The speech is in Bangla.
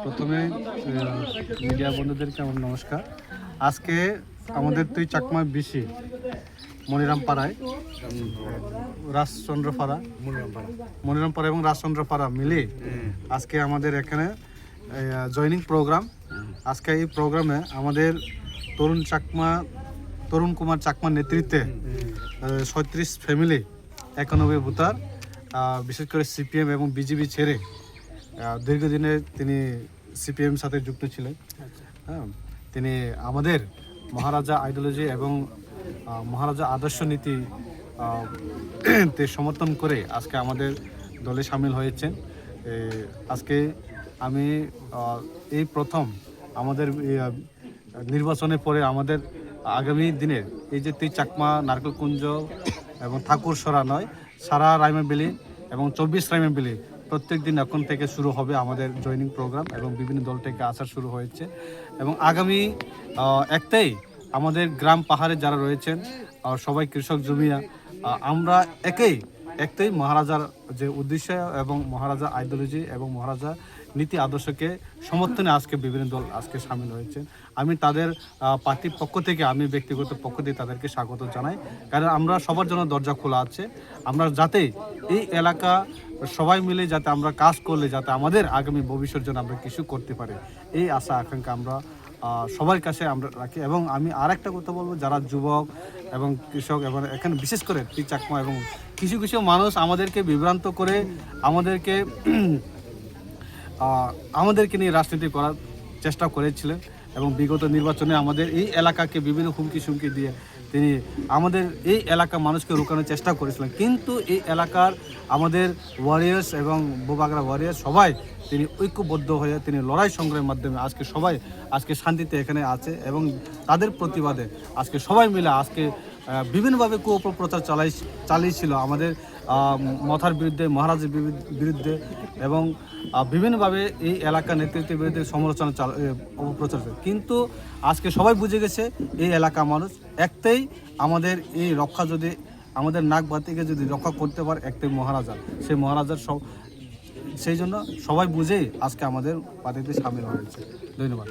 প্রথমে মিডিয়া বন্ধুদেরকে আমার নমস্কার। আজকে আমাদের তুই চাকমা বিশি মনিরামপাড়ায় রাজচন্দ্রপাড়া মনিরামপাড়া এবং রাজচন্দ্রপাড়া মিলে আজকে আমাদের এখানে জয়নিং প্রোগ্রাম। আজকে এই প্রোগ্রামে আমাদের তরুণ কুমার চাকমার নেতৃত্বে ৩৭ ফ্যামিলি 91 ভোটার, বিশেষ করে সিপিএম এবং বিজেপি ছেড়ে দীর্ঘদিনে তিনি সিপিএম সাথে যুক্ত ছিলেন। হ্যাঁ, তিনি আমাদের মহারাজা আইডিওলজি এবং মহারাজা আদর্শ নীতি তে সমর্থন করে আজকে আমাদের দলে সামিল হয়েছেন। আজকে আমি এই প্রথম আমাদের নির্বাচনের পরে আমাদের আগামী দিনের এই যে তুই চাকমা নারকেলকুঞ্জ এবং ঠাকুরসরা নয়, সারা রাইমাবিলি এবং 24 রাইমাবিলি প্রত্যেক দিন এখন থেকে শুরু হবে আমাদের জয়নিং প্রোগ্রাম এবং বিভিন্ন দল থেকে আসা শুরু হয়েছে। এবং আগামী একটাই আমাদের গ্রাম পাহাড়ে যারা রয়েছেন সবাই কৃষক জমিয়া, আমরা একটাই মহারাজার যে উদ্দেশ্য এবং মহারাজা আইডিওলজি এবং মহারাজা নীতি আদর্শকে সমর্থনে আজকে বিভিন্ন দল আজকে সামিল হয়েছে। আমি তাদের পার্টির পক্ষ থেকে, আমি ব্যক্তিগত পক্ষ থেকে তাদেরকে স্বাগত জানাই, কারণ আমরা সবার জন্য দরজা খোলা আছে। আমরা যাতে এই এলাকা সবাই মিলে যাতে আমরা কাজ করলে যাতে আমাদের আগামী ভবিষ্যৎ জন্য আমরা কিছু করতে পারি, এই আশা আকাঙ্ক্ষা আমরা সবার কাছে আমরা রাখি। এবং আমি আর একটা কথা বলবো, যারা যুবক এবং কৃষক এবং এখানে বিশেষ করে তুই চাকমা এবং কিছু কিছু মানুষ আমাদেরকে বিভ্রান্ত করে আমাদেরকে নিয়ে রাজনীতি করার চেষ্টা করেছিলেন এবং বিগত নির্বাচনে আমাদের এই এলাকাকে বিভিন্ন হুমকি সুমকি দিয়ে তিনি আমাদের এই এলাকার মানুষকে রোকানোর চেষ্টা করেছিলেন। কিন্তু এই এলাকার আমাদের ওয়ারিয়ার্স এবং বোবাগরা ওয়ারিয়ার্স সবাই তিনি ঐক্যবদ্ধ হয়ে তিনি লড়াই সংগ্রামের মাধ্যমে আজকে শান্তিতে এখানে আছে এবং তাদের প্রতিবাদে আজকে সবাই মিলে আজকে বিভিন্নভাবে কুঅপপ্রচার চালিয়েছিল আমাদের মথার বিরুদ্ধে, মহারাজের বিরুদ্ধে এবং বিভিন্নভাবে এই এলাকার নেতৃত্বের বিরুদ্ধে সমালোচনা অপপ্রচার। কিন্তু আজকে সবাই বুঝে গেছে এই এলাকার মানুষ একটাই আমাদের এই রক্ষা, যদি আমাদের নাক বাতিকে যদি রক্ষা করতে পারে একটাই মহারাজা, সেই মহারাজার সেই জন্য সবাই বুঝেই আজকে আমাদের পার্টিতে সামিল হয়েছে। ধন্যবাদ।